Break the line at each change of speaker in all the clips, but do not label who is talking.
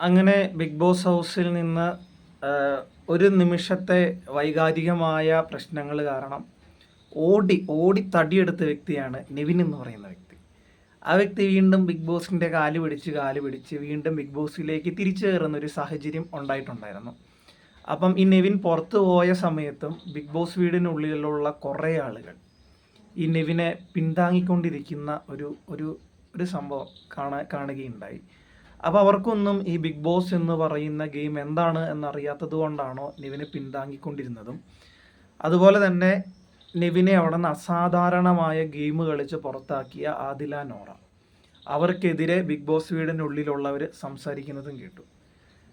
അങ്ങനെ big boss ഹൗസിൽ നിന്ന് ഒരു നിമിഷത്തെ വൈകാരികമായ പ്രശ്നങ്ങൾ കാരണം ഓടി തടിയെടുത്ത വ്യക്തിയാണ് നെവിൻ എന്ന് പറയുന്ന വ്യക്തി. ആ വ്യക്തി വീണ്ടും ബിഗ് ബോസിൻ്റെ കാല് പിടിച്ച് വീണ്ടും ബിഗ് ബോസിലേക്ക് തിരിച്ചു കയറുന്ന ഒരു സാഹചര്യം ഉണ്ടായിട്ടുണ്ടായിരുന്നു. അപ്പം ഈ നെവിൻ പുറത്തു പോയ സമയത്തും ബിഗ് ബോസ് വീടിനുള്ളിലുള്ള കുറേ ആളുകൾ ഈ നെവിനെ പിന്താങ്ങിക്കൊണ്ടിരിക്കുന്ന ഒരു സംഭവം കാണുകയുണ്ടായി. അപ്പോൾ അവർക്കൊന്നും ഈ ബിഗ് ബോസ് എന്ന് പറയുന്ന ഗെയിം എന്താണ് എന്നറിയാത്തത് കൊണ്ടാണോ നെവിനെ പിന്താങ്ങിക്കൊണ്ടിരുന്നതും, അതുപോലെ തന്നെ നെവിനെ അവിടെ നിന്ന് അസാധാരണമായ ഗെയിം കളിച്ച് പുറത്താക്കിയ ആദില നോറ, അവർക്കെതിരെ ബിഗ് ബോസ് വീടിനുള്ളിലുള്ളവർ സംസാരിക്കുന്നതും കേട്ടു.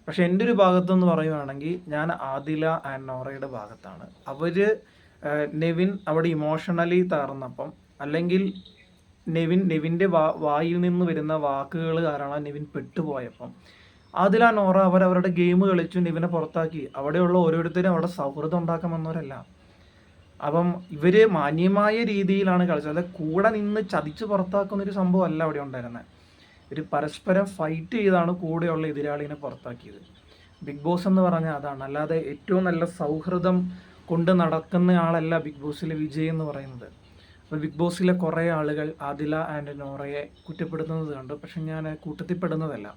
പക്ഷെ എൻ്റെ ഒരു ഭാഗത്തെന്ന് പറയുകയാണെങ്കിൽ ഞാൻ ആദില ആൻഡ് നോറയുടെ ഭാഗത്താണ്. നെവിൻ അവിടെ ഇമോഷണലി തകർന്നപ്പം, അല്ലെങ്കിൽ നെവിൻ്റെ വായിൽ നിന്ന് വരുന്ന വാക്കുകൾ കാരണം നെവിൻ പെട്ടുപോയപ്പം ആദില നോറ അവരവരുടെ ഗെയിം കളിച്ചു നെവിനെ പുറത്താക്കി. അവിടെയുള്ള ഓരോരുത്തരും അവിടെ സൗഹൃദം ഉണ്ടാക്കാൻ വന്നവരല്ല. അപ്പം ഇവർ മാന്യമായ രീതിയിലാണ് കളിച്ചത്. അതായത് കൂടെ നിന്ന് ചതിച്ച് പുറത്താക്കുന്നൊരു സംഭവമല്ല അവിടെ ഉണ്ടായിരുന്നത്. ഒരു പരസ്പരം ഫൈറ്റ് ചെയ്താണ് കൂടെയുള്ള എതിരാളിനെ പുറത്താക്കിയത്. ബിഗ് ബോസ് എന്ന് പറഞ്ഞാൽ അതാണ്. അല്ലാതെ ഏറ്റവും നല്ല സൗഹൃദം കൊണ്ട് നടക്കുന്ന ആളല്ല ബിഗ് ബോസിലെ വിജയ് എന്ന് പറയുന്നത്. അപ്പോൾ ബിഗ് ബോസിലെ കുറേ ആളുകൾ ആദില ആൻഡ് നോറയെ കുറ്റപ്പെടുത്തുന്നത് കണ്ടു. പക്ഷെ ഞാൻ കൂട്ടത്തിൽപ്പെടുന്നതല്ല.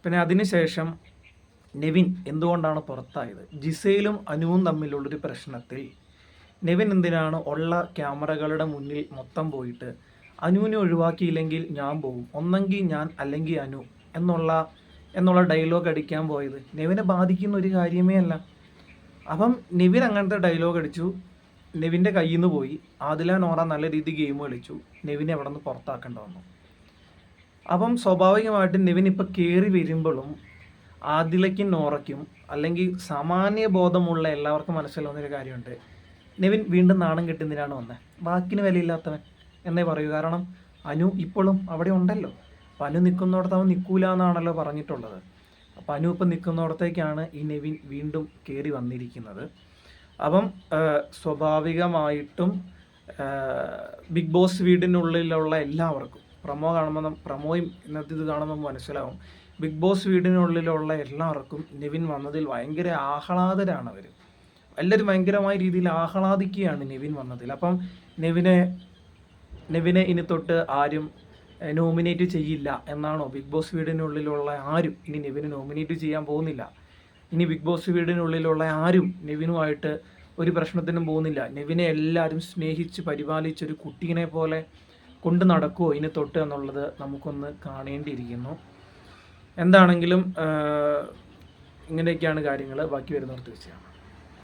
പിന്നെ അതിനുശേഷം നെവിൻ എന്തുകൊണ്ടാണ് പുറത്തായത്? ജിസയിലും അനുവും തമ്മിലുള്ളൊരു പ്രശ്നത്തിൽ നെവിൻ എന്തിനാണ് ഉള്ള ക്യാമറകളുടെ മുന്നിൽ മൊത്തം പോയിട്ട് അനുവിനെ ഒഴിവാക്കിയില്ലെങ്കിൽ ഞാൻ പോകും, ഒന്നെങ്കിൽ ഞാൻ അല്ലെങ്കിൽ അനു എന്നുള്ള ഡയലോഗ് അടിക്കാൻ പോയത് നെവിനെ ബാധിക്കുന്ന ഒരു കാര്യമേ അല്ല. അപ്പം നെവിൻ അങ്ങനത്തെ ഡയലോഗ് അടിച്ചു, നെവിൻ്റെ കയ്യിൽ നിന്ന് പോയി. ആദില നോറ നല്ല രീതിയിൽ ഗെയിം കളിച്ചു, നെവിനെ അവിടെ നിന്ന് പുറത്താക്കേണ്ട വന്നു. അപ്പം സ്വാഭാവികമായിട്ടും നെവിൻ ഇപ്പം കയറി വരുമ്പോഴും ആദിലയ്ക്കും നോറയ്ക്കും അല്ലെങ്കിൽ സാമാന്യ ബോധമുള്ള എല്ലാവർക്കും മനസ്സിലാവുന്നൊരു കാര്യമുണ്ട്, നെവിൻ വീണ്ടും നാണം കെട്ടുന്നതിനാണ് വന്നത്. വാക്കിന് വിലയില്ലാത്തവൻ എന്നേ പറയൂ. കാരണം അനു ഇപ്പോഴും അവിടെ ഉണ്ടല്ലോ. അപ്പം അനു നിൽക്കുന്നിടത്ത് അവൻ നിൽക്കൂല എന്നാണല്ലോ പറഞ്ഞിട്ടുള്ളത്. അപ്പം അനു ഇപ്പം നിൽക്കുന്നിടത്തേക്കാണ് ഈ നെവിൻ വീണ്ടും കയറി വന്നിരിക്കുന്നത്. അപ്പം സ്വാഭാവികമായിട്ടും ബിഗ് ബോസ് വീടിനുള്ളിലുള്ള എല്ലാവർക്കും പ്രമോയും ഇന്നത്തെ ഇത് കാണുമ്പോൾ മനസ്സിലാവും, ബിഗ് ബോസ് വീടിനുള്ളിലുള്ള എല്ലാവർക്കും നെവിൻ വന്നതിൽ ഭയങ്കര ആഹ്ലാദരാണ് അവർ. എല്ലാവരും ഭയങ്കരമായ രീതിയിൽ ആഹ്ലാദിക്കുകയാണ് നെവിൻ വന്നതിൽ. അപ്പം നെവിനെ ഇനി തൊട്ട് ആരും നോമിനേറ്റ് ചെയ്യില്ല എന്നാണോ? ബിഗ് ബോസ് വീടിനുള്ളിലുള്ള ആരും ഇനി നെവിനെ നോമിനേറ്റ് ചെയ്യാൻ പോകുന്നില്ല. ഇനി ബിഗ് ബോസ് വീടിനുള്ളിലുള്ള ആരും നെവിനുമായിട്ട് ഒരു പ്രശ്നത്തിനും പോകുന്നില്ല. നെവിനെ എല്ലാവരും സ്നേഹിച്ച് പരിപാലിച്ചൊരു കുട്ടീനെ പോലെ കൊണ്ട് നടക്കുമോ ഇനി തൊട്ട് എന്നുള്ളത് നമുക്കൊന്ന് കാണേണ്ടിയിരിക്കുന്നു. എന്താണെങ്കിലും ഇങ്ങനെയൊക്കെയാണ് കാര്യങ്ങൾ. ബാക്കി വരുന്നവർക്ക് തീർച്ചയാണ്.